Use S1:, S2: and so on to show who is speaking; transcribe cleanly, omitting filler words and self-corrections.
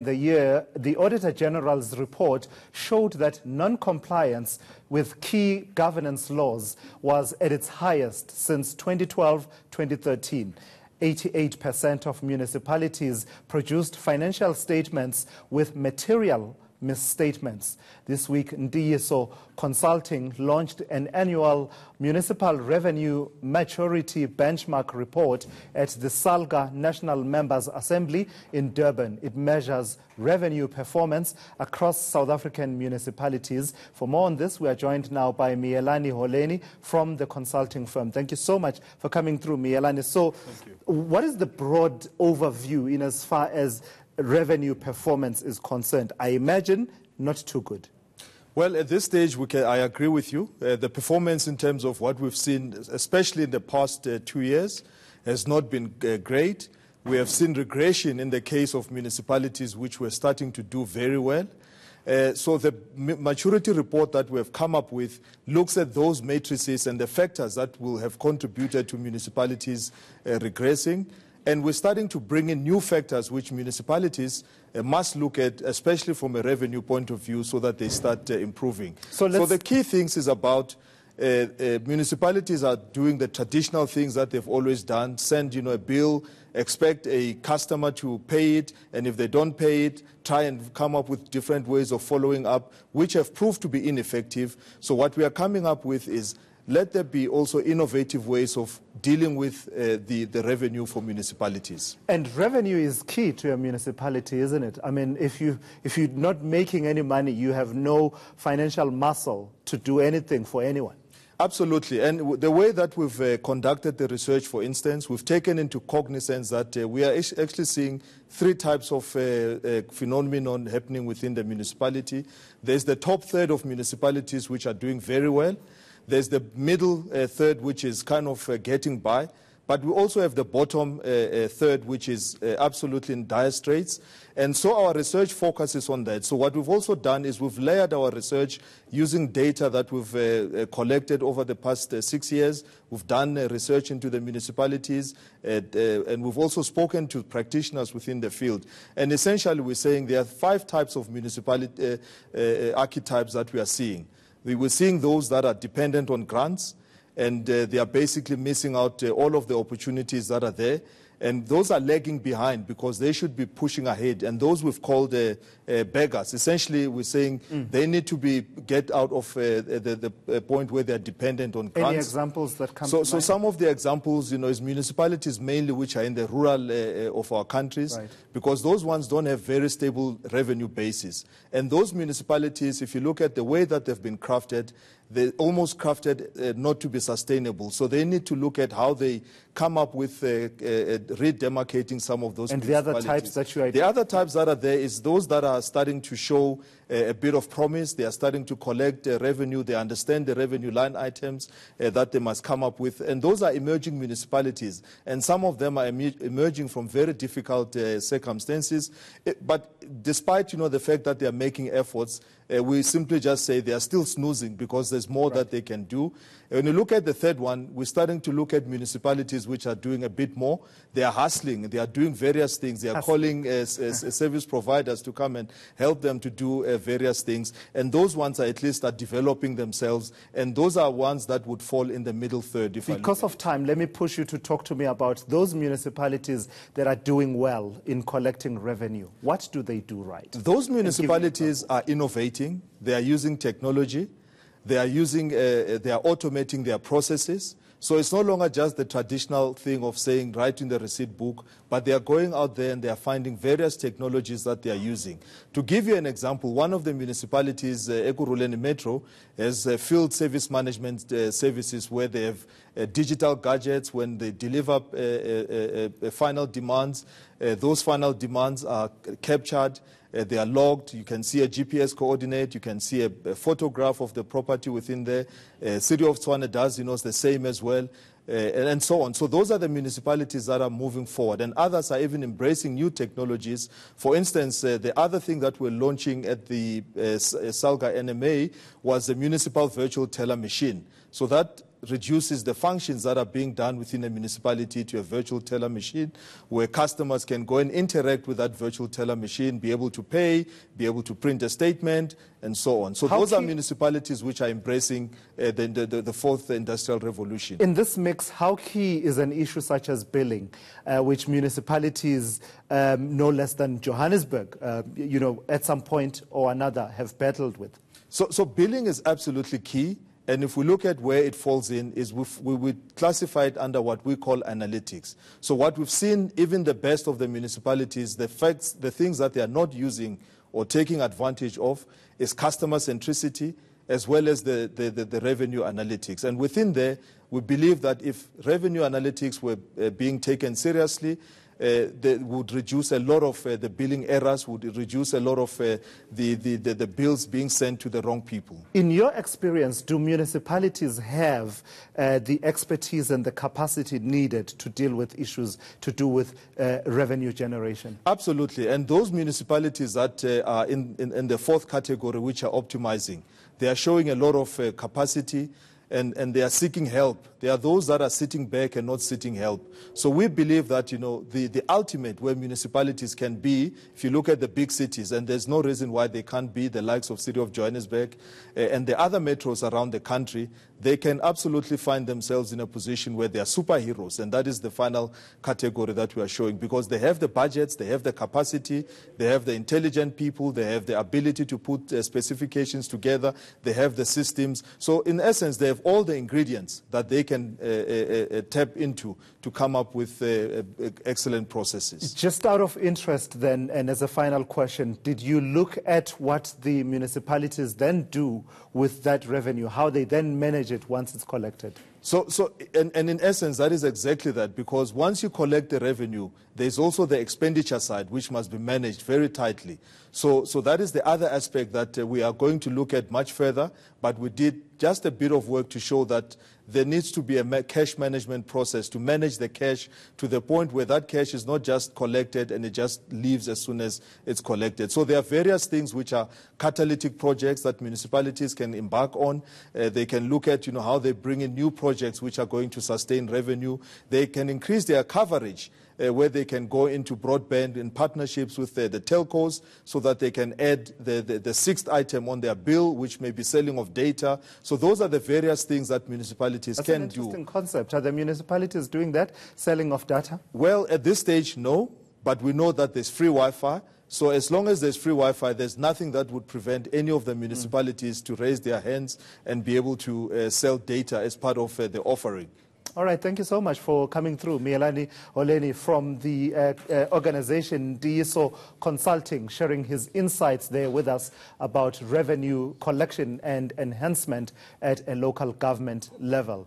S1: The year, the Auditor General's report showed that non-compliance with key governance laws was at its highest since 2012-2013. 88% of municipalities produced financial statements with material misstatements. This week, Ntiyiso Consulting launched an annual municipal revenue maturity benchmark report at the SALGA National Members Assembly in Durban. It measures revenue performance across South African municipalities. For more on this, we are joined now by Miyelani Holeni from the consulting firm. Thank you so much for coming through, Miyelani. So, what is the broad overview in as far as revenue performance is concerned? I imagine not too good.
S2: Well, at this stage, I agree with you. The performance in terms of what we've seen, especially in the past 2 years, has not been great. We have seen regression in the case of municipalities which were starting to do very well. So the maturity report that we have come up with looks at those matrices and the factors that will have contributed to municipalities regressing. And we're starting to bring in new factors which municipalities must look at, especially from a revenue point of view, so that they start improving. So the key things is about municipalities are doing the traditional things that they've always done. Send, a bill, expect a customer to pay it, and if they don't pay it, try and come up with different ways of following up, which have proved to be ineffective. So what we are coming up with is let there be also innovative ways of dealing with the revenue for municipalities.
S1: And revenue is key to a municipality, isn't it? I mean, if you're not making any money, you have no financial muscle to do anything for anyone.
S2: Absolutely. And the way that we've conducted the research, for instance, we've taken into cognizance that we are actually seeing three types of phenomenon happening within the municipality. There's the top third of municipalities which are doing very well. There's the middle third, which is kind of getting by. But we also have the bottom third, which is absolutely in dire straits. And so our research focuses on that. So what we've also done is we've layered our research using data that we've collected over the past 6 years. We've done research into the municipalities, and we've also spoken to practitioners within the field. And essentially we're saying there are 5 types of municipality archetypes that we are seeing. We were seeing those that are dependent on grants, and they are basically missing out all of the opportunities that are there. And those are lagging behind because they should be pushing ahead. And those we've called beggars. Essentially, we're saying they need to get out of the point where they're dependent on grants.
S1: Any examples that come to mind?
S2: So some of the examples, is municipalities mainly which are in the rural of our countries, right, because those ones don't have very stable revenue bases. And those municipalities, if you look at the way that they've been crafted, they're almost crafted not to be sustainable. So they need to look at how they come up with redemarcating some of those.
S1: And the other types that you
S2: The other types that are there is those that are starting to show a bit of promise. They are starting to collect revenue. They understand the revenue line items that they must come up with. And those are emerging municipalities. And some of them are emerging from very difficult circumstances. But despite, the fact that they are making efforts, we simply just say they are still snoozing because there's more that they can do. When you look at the third one, we're starting to look at municipalities which are doing a bit more. They are hustling. They are doing various things. They are calling service providers to come and help them to do various things. And those ones are developing themselves. And those are ones that would fall in the middle third.
S1: Because of time, let me push you to talk to me about those municipalities that are doing well in collecting revenue. What do they do right?
S2: Those municipalities are innovating. They are using technology. They are automating their processes. So it's no longer just the traditional thing of saying write in the receipt book, but they are going out there and they are finding various technologies that they are using. To give you an example, one of the municipalities, Ekurhuleni Metro, has field service management services where they have digital gadgets. When they deliver final demands, those final demands are captured. They are logged. You can see a GPS coordinate. You can see a photograph of the property within there. City of Tshwane does, it's the same as well, and so on. So those are the municipalities that are moving forward, and others are even embracing new technologies. For instance, the other thing that we're launching at the SALGA NMA was the Municipal Virtual Teller Machine. So that reduces the functions that are being done within a municipality to a virtual teller machine, where customers can go and interact with that virtual teller machine, be able to pay, be able to print a statement, and so on. So those are municipalities which are embracing the fourth industrial revolution.
S1: In this mix, how key is an issue such as billing, which municipalities no less than Johannesburg, at some point or another have battled with?
S2: So billing is absolutely key. And if we look at where it falls in, is we classify it under what we call analytics. So what we've seen, even the best of the municipalities, the things that they are not using or taking advantage of is customer centricity, as well as the revenue analytics. And within there, we believe that if revenue analytics were being taken seriously, they would reduce a lot of the billing errors, would reduce a lot of the bills being sent to the wrong people.
S1: In your experience, do municipalities have the expertise and the capacity needed to deal with issues to do with revenue generation?
S2: Absolutely. And those municipalities that are in the fourth category, which are optimizing, they are showing a lot of capacity. And they are seeking help. There are those that are sitting back and not seeking help. So we believe that, the ultimate where municipalities can be, if you look at the big cities, and there's no reason why they can't be the likes of City of Johannesburg and the other metros around the country, they can absolutely find themselves in a position where they are superheroes. And that is the final category that we are showing, because they have the budgets, they have the capacity, they have the intelligent people, they have the ability to put specifications together, they have the systems. So in essence, they have all the ingredients that they can tap into to come up with excellent processes.
S1: Just out of interest then, and as a final question, did you look at what the municipalities then do with that revenue, how they then manage it once it's collected? And in essence, that is exactly that, because once you collect the revenue, there's also the expenditure side, which must be managed very tightly. So that is the other aspect that we are going to look at much further, but we did just a bit of work to show that there needs to be a cash management process to manage the cash to the point where that cash is not just collected and it just leaves as soon as it's collected. So there are various things which are catalytic projects that municipalities can embark on. They can look at how they bring in new projects which are going to sustain revenue. They can increase their coverage where they can go into broadband in partnerships with the telcos so that they can add the sixth item on their bill, which may be selling of data. So those are the various things that municipalities can do. That's an interesting concept. Are the municipalities doing that, selling of data?
S2: Well, at this stage, no, but we know that there's free Wi-Fi. So as long as there's free Wi-Fi, there's nothing that would prevent any of the municipalities to raise their hands and be able to sell data as part of the offering.
S1: All right, thank you so much for coming through. Miyelani Holeni from the organization Ntiyiso Consulting, sharing his insights there with us about revenue collection and enhancement at a local government level.